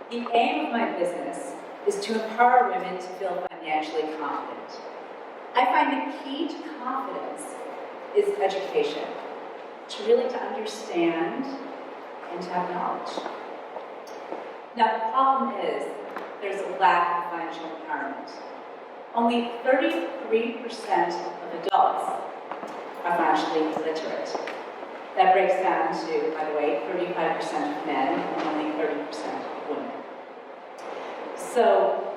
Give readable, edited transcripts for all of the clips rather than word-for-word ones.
The aim of my business is to empower women to feel financially confident. I find the key to confidence is education, to understand and to have knowledge. Now the problem is there's a lack of financial empowerment. Only 33% of adults are financially literate. That breaks down to, by the way, 35% of men and only 30% of women. So,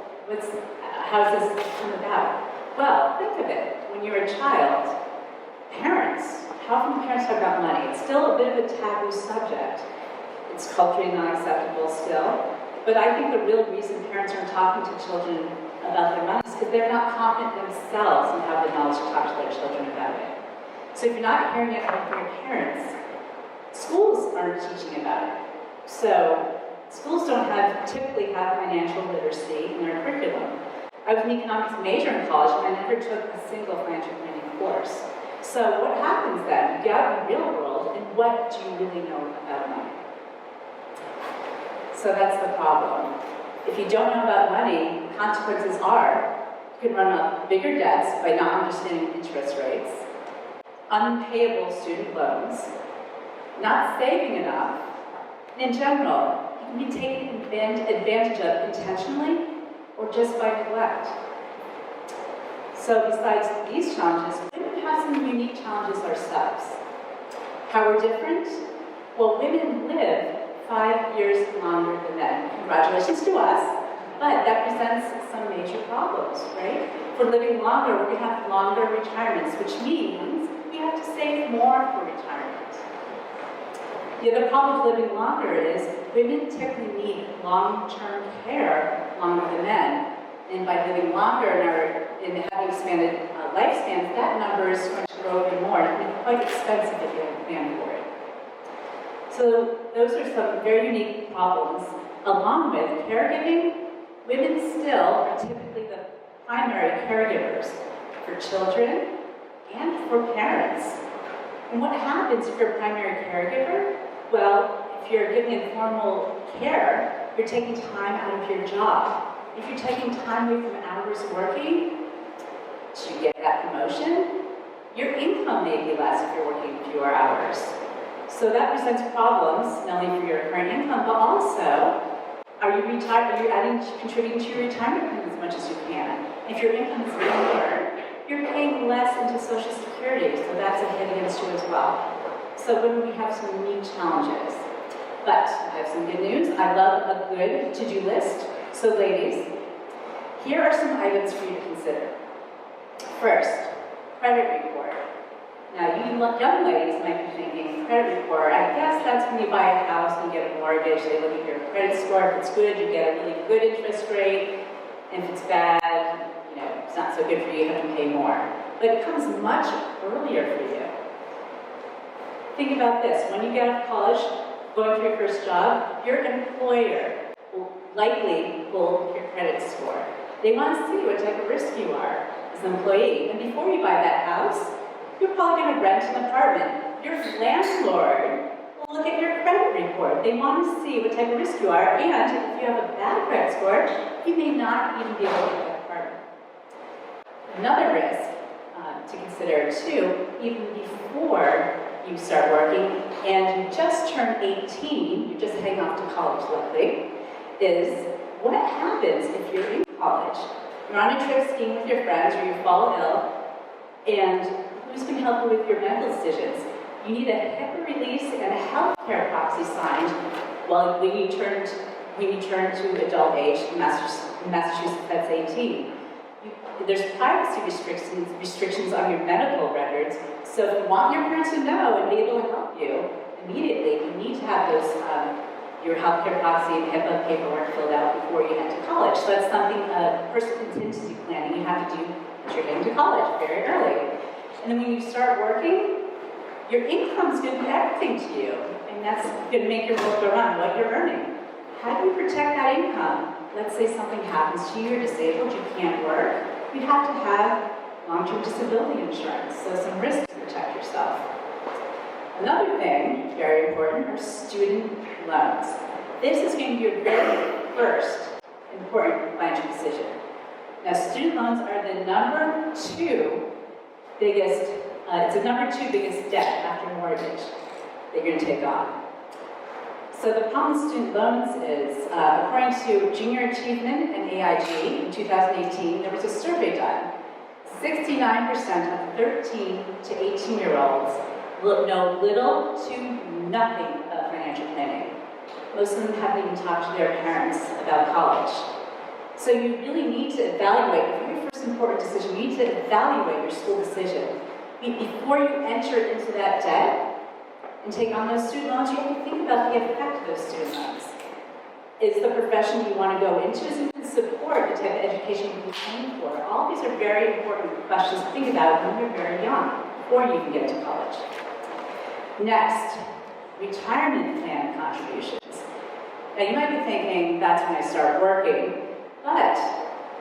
how does this come about? Well, think of it. When you're a child, how often parents talk about money? It's still a bit of a taboo subject. It's culturally not acceptable still. But I think the real reason parents aren't talking to children about their money is because they're not confident themselves and have the knowledge to talk to their children about it. So if you're not hearing it from your parents, schools aren't teaching about it. So schools don't typically have financial literacy in their curriculum. I was an economics major in college and I never took a single financial planning course. So what happens then? You get out in the real world, and what do you really know about money? So that's the problem. If you don't know about money, consequences are you can run up bigger debts by not understanding interest rates, unpayable student loans, not saving enough, and in general, you can be taken advantage of intentionally or just by neglect. So besides these challenges, women have some unique challenges ourselves. How we're different? Well, women live 5 years longer than men. Congratulations to us, but that presents some major problems, right? If we're living longer, we're going to have longer retirements, which means we have to save more for retirement. The other problem with living longer is women typically need long-term care longer than men. And by living longer and having expanded lifespans, that number is going to grow even more. It can be quite expensive if you have a plan for it. So those are some very unique problems. Along with caregiving, women still are typically the primary caregivers for children and for parents. And what happens if you're a primary caregiver? Well, if you're giving informal care, you're taking time out of your job. If you're taking time away from hours working to get that promotion, your income may be less if you're working fewer hours. So that presents problems, not only for your current income, but also, are you contributing to your retirement plan as much as you can? If your income is lower, you're paying less into Social Security, so that's a hit against you as well. So women, we have some unique challenges. But I have some good news. I love a good to-do list. So ladies, here are some items for you to consider. First, credit report. Now, you young ladies might be thinking, credit report, I guess that's when you buy a house and you get a mortgage, they look at your credit score. If it's good, you get a really good interest rate. And if it's bad, it's not so good for you, you have to pay more. But it comes much earlier for you. Think about this. When you get out of college, going for your first job, your employer will likely pull your credit score. They want to see what type of risk you are as an employee. And before you buy that house, you're probably going to rent an apartment. Your landlord will look at your credit report. They want to see what type of risk you are, and if you have a bad credit score, you may not even be able to get that apartment. Another risk to consider too, even before you start working and you just turned 18, you're just heading off to college likely, is what happens if you're in college? You're on a trip skiing with your friends or you fall ill, and who's going to help you with your medical decisions? You need a HIPAA release and a health care proxy signed when you turn to adult age. In Massachusetts, that's 18. There's privacy restrictions on your medical records, so if you want your parents to know and be able to help you immediately, you need to have those your healthcare proxy and HIPAA paperwork filled out before you head to college. So that's something, personal contingency planning you have to do as you're heading to college very early. And then when you start working, your income is going to be everything to you, and that's going to make your world go on, what you're earning. How do you protect that income? Let's say something happens to you, you're disabled, you can't work. You have to have long-term disability insurance, so some risks to protect yourself. Another thing, very important, are student loans. This is going to be a very first important financial decision. Now, student loans are the number two biggest, it's the number two biggest debt after mortgage that you're going to take on. So the problem with student loans is, according to Junior Achievement and AIG in 2018, there was a survey done. 69% of 13 to 18-year-olds know little to nothing about financial planning. Most of them haven't even talked to their parents about college. So you really need to evaluate, for your first important decision, you need to evaluate your school decision. Before you enter into that debt and take on those student loans, you have to think about the effect of those student loans. Is the profession you want to go into, is it going to support the type of education you're paying for? All of these are very important questions to think about when you're very young, before you even get to college. Next, retirement plan contributions. Now you might be thinking, that's when I start working, but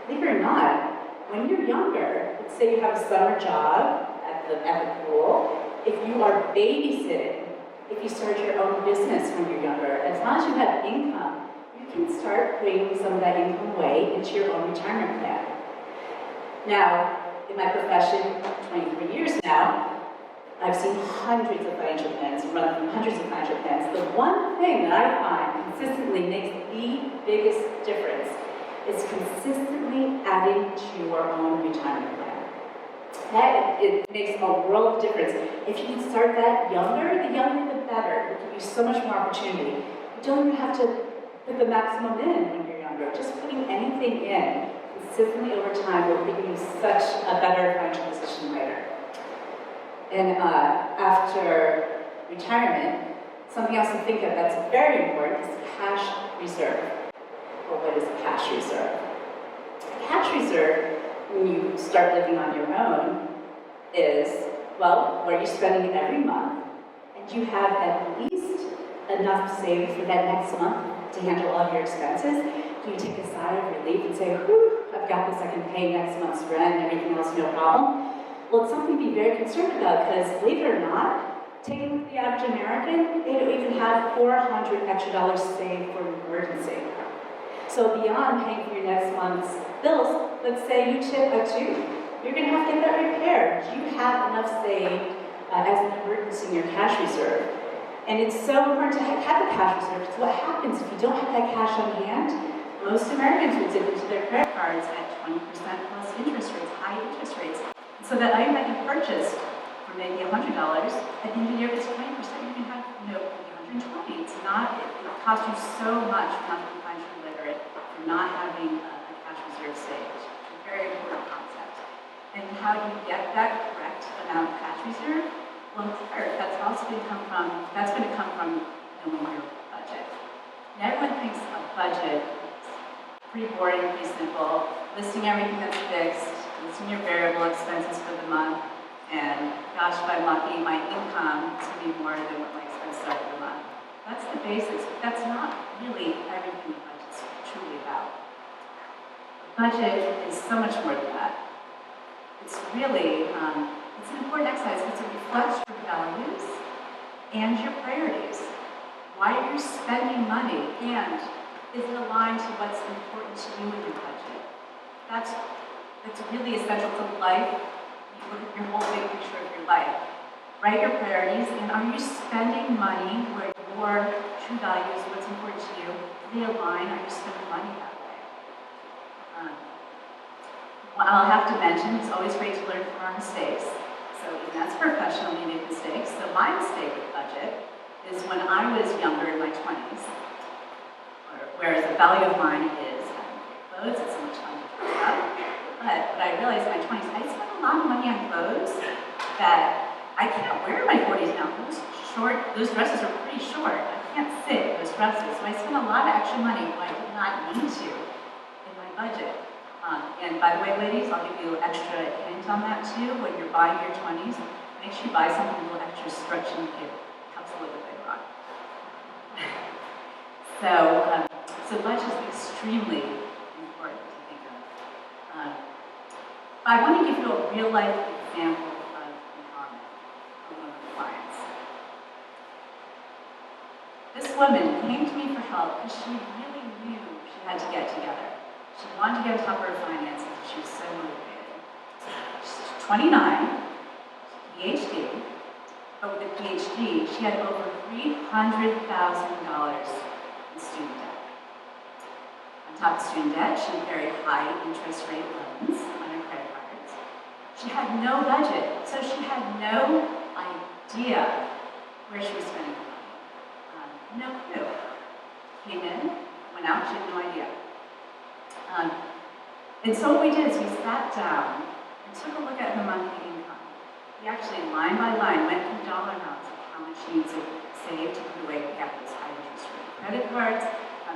believe it or not, when you're younger, let's say you have a summer job at the pool, if you are babysitting, if you start your own business when you're younger, as long as you have income, you can start putting some of that income away into your own retirement plan. Now, in my profession, 23 years now, I've seen hundreds of financial plans, run through hundreds of financial plans. The one thing that I find consistently makes the biggest difference is consistently adding to your own retirement plan. It makes a world of difference. If you can start that younger the better. It will give you so much more opportunity. You don't even have to put the maximum in when you're younger. Just putting anything in consistently over time will give you such a better financial position later. And after retirement, something else to think of that's very important is cash reserve. Well, what is a cash reserve? A cash reserve, when you start living on your own, is, well, where you're spending it every month, and you have at least enough saved for that next month to handle all your expenses. Do you take a sigh of relief and say, whew, I've got this, I can pay next month's rent and everything else, no problem? Well, it's something to be very concerned about, because believe it or not, taking a look at the average American, they don't even have $400 extra saved for an emergency. So beyond paying for your next month's bills, let's say you chip a tooth. You're going to have to get that repaired. Do you have enough saved as an emergency in your cash reserve? And it's so important to have a cash reserve, because what happens if you don't have that cash on hand? Most Americans would dip into their credit cards at 20% plus interest rates, high interest rates. So that item that you purchased for maybe $100, at the end of the year, if it's 20%, you can have, maybe $120. It's not, it costs you so much for not being financially literate, for not having a cash reserve saved. It's a very important concept. And how do you get that correct amount of cash reserve? Well, third, that's going to come from knowing your budget. And everyone thinks a budget is pretty boring, pretty simple, listing everything that's fixed, listing your variable expenses for the month, and gosh, if I'm lucky, my income is going to be more than what my expenses are for the month. That's the basics, but that's not really everything the budget's truly about. The budget is so much more than that. It's really, it's an important exercise because it reflects your values and your priorities. Why are you spending money, and is it aligned to what's important to you in your budget? That's really essential to life. You look at your whole big picture of your life. Write your priorities, and are you spending money where your true values, what's important to you, do they align? Are you spending money that way? Well, I'll have to mention, it's always great to learn from our mistakes. So even as a professional, we make mistakes. So my mistake with budget is when I was younger in my 20s, whereas the value of mine is having great clothes, it's so much fun to dress up. But what I realized in my 20s, I spent a lot of money on clothes that I can't wear in my 40s now. Those dresses are pretty short. I can't sit in those dresses. So I spent a lot of extra money when I did not need to in my budget. And by the way, ladies, I'll give you an extra hint on that too. When you're buying your 20s, make sure you buy something a little extra stretchy and it helps a little bit later on. So budget is extremely important to think of. I want to give you a real-life example of empowerment from one of the clients. This woman came to me for help because she really knew she had to get together. She wanted to get on top of her finances. She was so motivated. She's 29, PhD, but with a PhD, she had over $300,000 in student debt. On top of student debt, she had very high interest rate loans on her credit cards. She had no budget, so she had no idea where she was spending her money. No clue. Came in, went out, she had no idea. And so what we did is we sat down and took a look at her monthly income. We actually, line by line, went through dollar amounts of how much she needs to save to put away to have those high interest rate credit cards,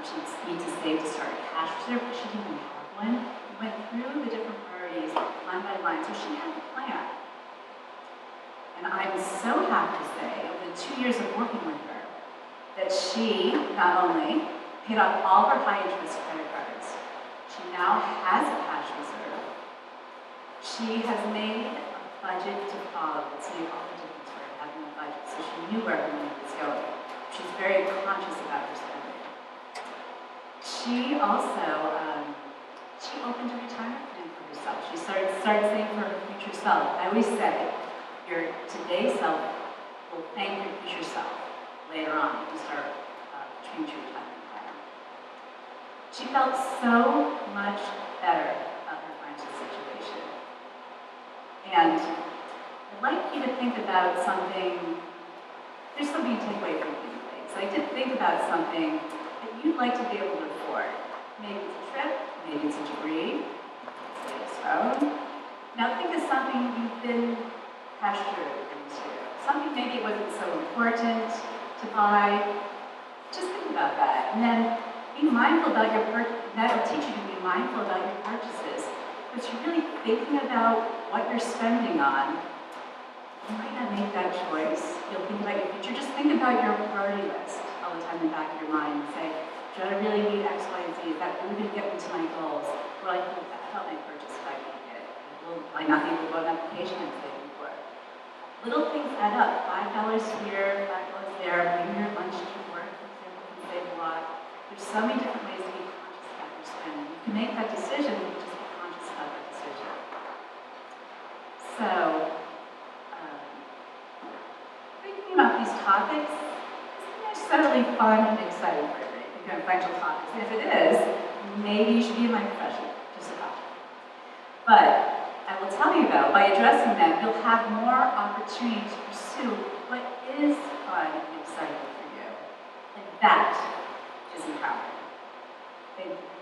she needs to save to start a cash reserve, but she didn't even have one. We went through the different priorities line by line, so she had a plan. And I'm so happy to say, over the 2 years of working with her, that she not only paid off all her high interest credit cards, she now has a cash reserve. She has made a budget to follow. It's made all the difference for her having a budget, so she knew where her money was going. She's very conscious about her spending. She also, she opened a retirement plan for herself. She started saving for her future self. I always say, your today's self will thank your future self later on if you start change your retirement plan. She felt so much better about her financial situation. And I'd like you to think about something, there's something to take away from these things. I'd like to think about something that you'd like to be able to afford. Maybe it's a trip, maybe it's a degree, maybe it's a phone. Now think of something you've been pressured into. Something maybe it wasn't so important to buy. Just think about that. And then be mindful about your that'll teach you to be mindful about your purchases. Because you're really thinking about what you're spending on. You might not make that choice. You'll think about your future. Just think about your priority list all the time in the back of your mind and say, do I really need X, Y, and Z? Is that really going to get me to my goals? Will I help my purchase if I make it? Will I not be able to go on that vacation I'm saving for? Little things add up. $5 here, $5 there. Bring your lunch to work, for example, can save a lot. There's so many different ways to be conscious about your spending. You can make that decision, but just be conscious about that decision. So, thinking about these topics isn't necessarily fun and exciting for everybody, thinking about financial topics. And if it is, maybe you should be in my profession, just a thought. But I will tell you though, by addressing them, you'll have more opportunity to pursue what is fun and exciting for you. And that is empowering. Thank you.